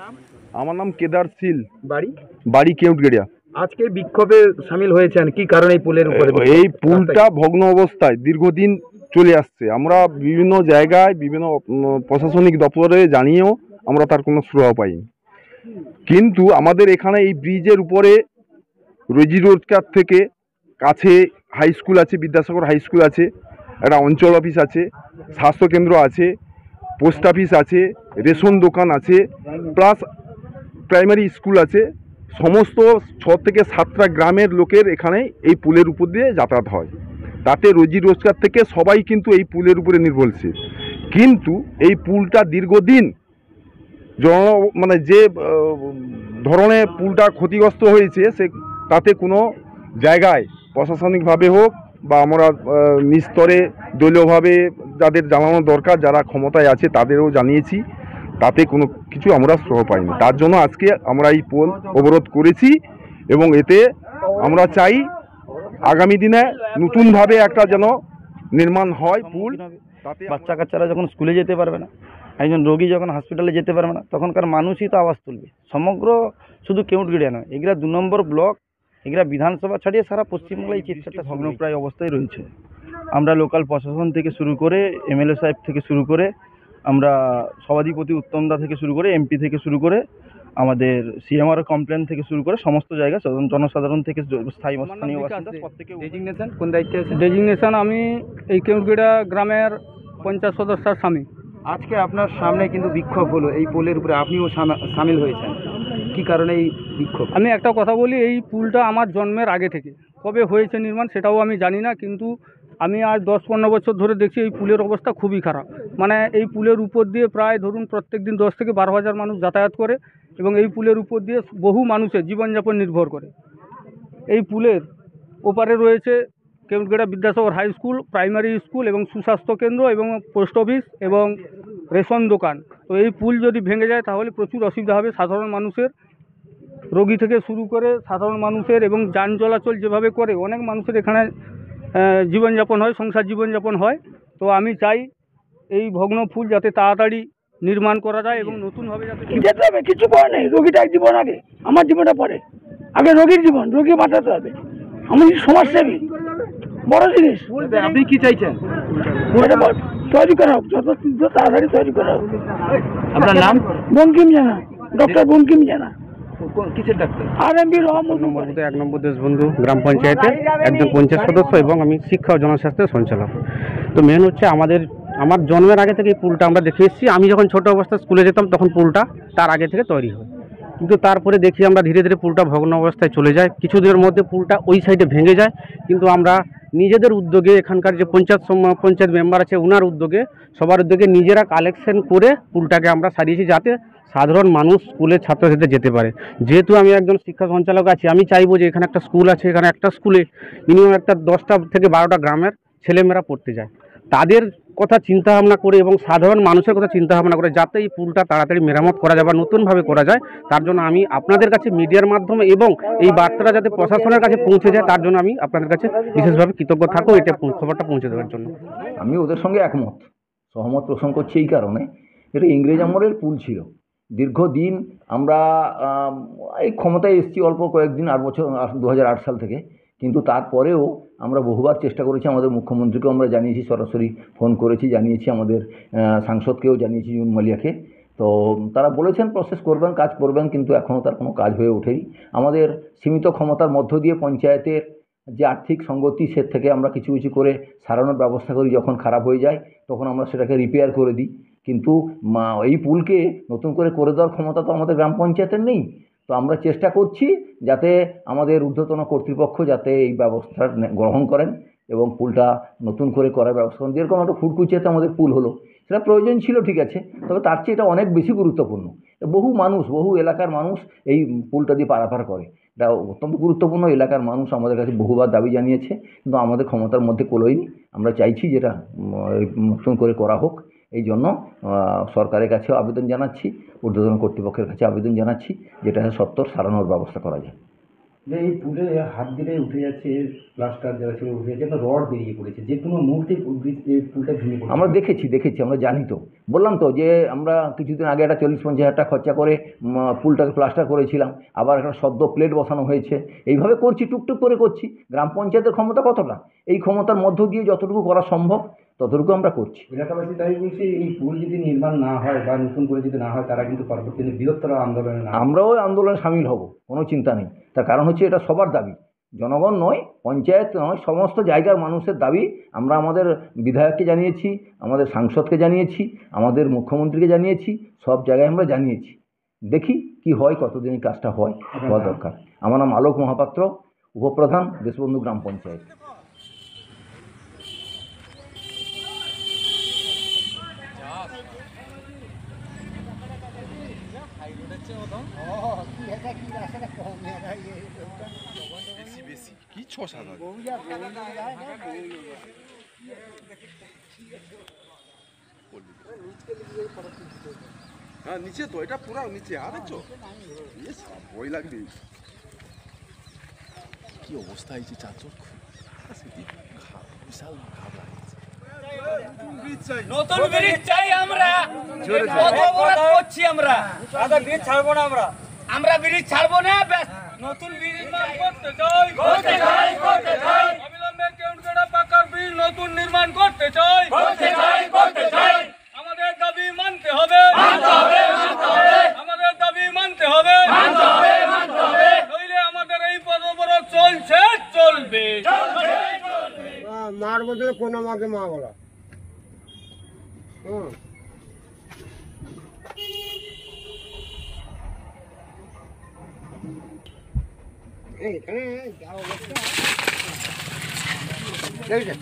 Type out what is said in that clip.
নাম? আমার নাম কেদার শীল, বাড়ি? বাড়ি কেউটগেড়িয়া। আজকে বিক্ষোভে সামিল হয়েছেন কি কারণে? এই পুলের উপরে এই পুলটা ভগ্ন অবস্থায় দীর্ঘদিন চলে আসছে। আমরা বিভিন্ন জায়গায় বিভিন্ন প্রশাসনিক দপ্তরে জানিয়েও আমরা তার কোনো সুরাহা পাইনি। কিন্তু আমাদের এখানে এই ব্রিজের উপরে রোজি রোজগার থেকে কাছে হাই স্কুল আছে, বিদ্যাসাগর হাই স্কুল আছে, একটা অঞ্চল অফিস আছে, স্বাস্থ্যকেন্দ্র আছে, পোস্ট অফিস আছে, রেশন দোকান আছে, প্লাস প্রাইমারি স্কুল আছে। সমস্ত 6 থেকে 7টা গ্রামের লোকের এখানে এই পুলের উপর দিয়ে যাতায়াত হয়। তাতে রোজি রোজগার থেকে সবাই কিন্তু এই পুলের উপরে নির্ভরশীল। কিন্তু এই পুলটা দীর্ঘদিন মানে যে ধরনের পুলটা ক্ষতিগ্রস্ত হয়েছে, সে তাতে কোনো জায়গায় প্রশাসনিকভাবে হোক বা আমরা নিস্তরে দলীয়ভাবে যাদের জানানো দরকার, যারা ক্ষমতায় আছে তাদেরও জানিয়েছি, তাতে কোনো কিছু আমরা সহ পাইনি। তার জন্য আজকে আমরা এই পোল অবরোধ করেছি এবং এতে আমরা চাই আগামী দিনে নতুনভাবে একটা যেন নির্মাণ হয় পুল। তাতে বাচ্চা কাচ্চারা যখন স্কুলে যেতে পারবে না, একজন রোগী যখন হসপিটালে যেতে পারবে না, তখনকার মানুষই তো আওয়াজ তুলবে। সমগ্র শুধু কেউটগেড়িয়া নয়, এগুলা 2 নম্বর ব্লক, এগুলা বিধানসভা ছাড়িয়ে সারা পশ্চিমবাংলায় এই চিত্রটা ভগ্নপ্রায় অবস্থায় রয়েছে। আমরা লোকাল প্রশাসন থেকে শুরু করে এমএলএ সাহেব থেকে শুরু করে, আমরা সভাধিপতি উত্তমদা থেকে শুরু করে এমপি থেকে শুরু করে, আমাদের সিএমআর কমপ্লেন থেকে শুরু করে সমস্ত জায়গায় জনসাধারণ থেকে স্থানীয় বাসিন্দা প্রত্যেকে। ডেজিগনেশন কোন দায়িত্বে আছে? ডেজিগনেশন আমি এই কেউটগেড়িয়া গ্রামের পঞ্চায়েত সদস্যের স্বামী। আজকে আপনার সামনে কিন্তু বিক্ষোভ হলো এই পোলের উপরে, আপনিও সামিল হয়েছেন, কি কারণে এই বিক্ষোভ? আমি একটা কথা বলি, এই পুলটা আমার জন্মের আগে থেকে, কবে হয়েছে নির্মাণ সেটাও আমি জানি না, কিন্তু আমি আজ 10-15 বছর ধরে দেখছি এই পুলের অবস্থা খুবই খারাপ। মানে এই পুলের উপর দিয়ে প্রায় ধরুন প্রত্যেক দিন 10 থেকে 12 হাজার মানুষ যাতায়াত করে এবং এই পুলের উপর দিয়ে বহু মানুষের জীবনযাপন নির্ভর করে। এই পুলের ওপারে রয়েছে Keutgeria Vidyasagar high school, primary school এবং সুস্বাস্থ্য কেন্দ্র এবং পোস্ট অফিস এবং রেশন দোকান। তো এই পুল যদি ভেঙে যায় তাহলে প্রচুর অসুবিধা হবে সাধারণ মানুষের, রোগী থেকে শুরু করে সাধারণ মানুষের, এবং যান চলাচল যেভাবে করে অনেক মানুষের এখানে জীবনযাপন হয়, সংসার জীবনযাপন হয়। তো আমি চাই এই ভগ্ন পুল যাতে তাড়াতাড়ি নির্মাণ করা যায় এবং নতুনভাবে যাতে যেতে হবে। কিছু করার নেই, রোগীটা এক জীবন আগে, আমার জীবনটা পরে। আগে রোগীর জীবন, রোগী বাঁচাতে হবে। আমি সমাজসেবী, বড় জিনিস। আপনি কি চাইছেন? তৈরি করা হোক, যত তাড়াতাড়ি তৈরি করা হোক। আপনার নাম? বঙ্কিম জানা, ডক্টর বঙ্কিম জানা। কিসের ডাক্তার? RMB রহমত। 1 নম্বর দেশবন্ধু গ্রাম পঞ্চায়েতের একজন পঞ্চায়েত সদস্য এবং আমি শিক্ষা ও জনস্বাস্থ্যের সঞ্চালক। তো মেন হচ্ছে আমার জন্মের আগে থেকে এই পুলটা আমরা দেখে এসেছি। আমি যখন ছোটো অবস্থায় স্কুলে যেতাম তখন পুলটা তার আগে থেকে তৈরি হয়, কিন্তু তারপরে দেখি আমরা ধীরে ধীরে পুলটা ভগ্ন অবস্থায় চলে যায়। কিছুদিনের মধ্যে পুলটা ওই সাইডে ভেঙে যায়, কিন্তু আমরা নিজেদের উদ্যোগে, এখানকার যে পঞ্চায়েত মেম্বার আছে ওনার উদ্যোগে, সবার উদ্যোগে নিজেরা কালেকশন করে পুলটাকে আমরা সারিয়েছি যাতে সাধারণ মানুষ স্কুলের ছাত্রছাত্রীদের যেতে পারে। যেহেতু আমি একজন শিক্ষা সঞ্চালক আছি, আমি চাইবো যে এখানে একটা স্কুল আছে, এখানে একটা স্কুলে মিনিমাম একটা 10টা থেকে 12টা গ্রামের ছেলেমেয়েরা পড়তে যায়। তাদের কথা চিন্তা ভাবনা করে এবং সাধারণ মানুষের কথা চিন্তা ভাবনা করে যাতে এই পুলটা তাড়াতাড়ি মেরামত করা যায় বা নতুনভাবে করা যায়, তার জন্য আমি আপনাদের কাছে মিডিয়ার মাধ্যমে এবং এই বার্তাটা যাতে প্রশাসনের কাছে পৌঁছে যায় তার জন্য আমি আপনাদের কাছে বিশেষভাবে কৃতজ্ঞ থাকবো এটা খবরটা পৌঁছে দেওয়ার জন্য। আমি ওদের সঙ্গে সহমত পোষণ করছি এই কারণে, এটা ইংরেজ আমলের পুল ছিল। দীর্ঘদিন আমরা এই ক্ষমতায় এসেছি অল্প কয়েকদিন, 8 বছর, 2008 সাল থেকে। কিন্তু তারপরেও আমরা বহুবার চেষ্টা করেছি, আমাদের মুখ্যমন্ত্রীকেও আমরা জানিয়েছি, সরাসরি ফোন করেছি, জানিয়েছি, আমাদের সাংসদকেও জানিয়েছি, জুন মালিয়াকে। তো তারা বলেছেন প্রসেস করবেন, কাজ করবেন, কিন্তু এখনও তার কোনো কাজ হয়ে ওঠেনি। আমাদের সীমিত ক্ষমতার মধ্য দিয়ে পঞ্চায়েতের যে আর্থিক সঙ্গতি, সে থেকে আমরা কিছু কিছু করে সারানোর ব্যবস্থা করি। যখন খারাপ হয়ে যায় তখন আমরা সেটাকে রিপেয়ার করে দিই, কিন্তু এই পুলকে নতুন করে দেওয়ার ক্ষমতা তো আমাদের গ্রাম পঞ্চায়েতের নেই। তো আমরা চেষ্টা করছি যাতে আমাদের ঊর্ধ্বতন কর্তৃপক্ষ যাতে এই ব্যবস্থা গ্রহণ করেন এবং পুলটা নতুন করে করার ব্যবস্থা করেন। যেরকম একটা ফুটকুচিয়াতে আমাদের পুল হলো, সেটা প্রয়োজন ছিল, ঠিক আছে, তবে তার চেয়ে এটা অনেক বেশি গুরুত্বপূর্ণ। বহু এলাকার মানুষ এই পুলটা দিয়ে পারাপার করে, এটা অত্যন্ত গুরুত্বপূর্ণ। এলাকার মানুষ আমাদের কাছে বহুবার দাবি জানিয়েছে, কিন্তু আমাদের ক্ষমতার মধ্যে কোলোয়নি। আমরা চাইছি যেটা নতুন করে করা হোক। এই জন্য সরকারের কাছেও আবেদন জানাচ্ছি, ঊর্ধ্বতন কর্তৃপক্ষের কাছে আবেদন জানাচ্ছি, যেটা সত্বর সারানোর ব্যবস্থা করা যায়। যে এই পুলে হাত দিলে উঠে যাচ্ছে, প্লাস্টার যারা ছিল উঠে যাচ্ছে, একটা রড বেরিয়ে পড়েছে, যে কোনো মুহূর্তে পুলটা ভেঙে পড়ে। আমরা দেখেছি আমরা জানি তো, বললাম তো যে আমরা কিছুদিন আগে একটা 40-50 হাজার টাকা খরচা করে পুলটাকে প্লাস্টার করেছিলাম, আবার একটা সদ্য প্লেট বসানো হয়েছে। এইভাবে করছি, টুকটুক করে করছি। গ্রাম পঞ্চায়েতের ক্ষমতা কতটা, এই ক্ষমতার মধ্য দিয়ে যতটুকু করা সম্ভব ততটুকু আমরা করছি। এলাকাবাসী তাই বলছি, এই পুল যদি নির্মাণ না হয় বা নতুন করে যদি না হয়, তারা কিন্তু পরবর্তী দিনে বৃহত্তর আন্দোলনে আমরাও আন্দোলনে সামিল হব, কোনো চিন্তা নেই। তার কারণ হচ্ছে এটা সবার দাবি, জনগণ নয়, পঞ্চায়েত নয়, সমস্ত জায়গার মানুষের দাবি। আমরা আমাদের বিধায়ককে জানিয়েছি, আমাদের সাংসদকে জানিয়েছি, আমাদের মুখ্যমন্ত্রীকে জানিয়েছি, সব জায়গায় আমরা জানিয়েছি। দেখি কি হয়, কতদিন এই কাজটা হওয়া দরকার। আমার নাম আলোক মহাপাত্র, উপপ্রধান, দেশবন্ধু গ্রাম পঞ্চায়েত। হ্যাঁ নিচে তো, এটা পুরো নিচে, আরে চো ভয় লাগবে। কি অবস্থা হয়েছে চাচক, বিশাল ঘাবড়া নতুন ব্রিজ চাই আমরা, কত অপরাধ করছি আমরা, ব্রিজ ছাড়বো না আমরা ব্রিজ ছাড়বো না, ব্যাস নতুন ব্রিজ নির্মাণ করতে চাই, অবিলম্বে কেউটগড়া পাকার ব্রিজ নতুন নির্মাণ করতে চাই, আমাদের দাবি মানতে হবে, আমাদের দাবি মানতে হবে, নইলে আমাদের এই পদবরোধ চলছে, চলবে। মার বদলে কোন আমাকে মা বলা। এইখানে যা অবস্থা, দেখেছেন?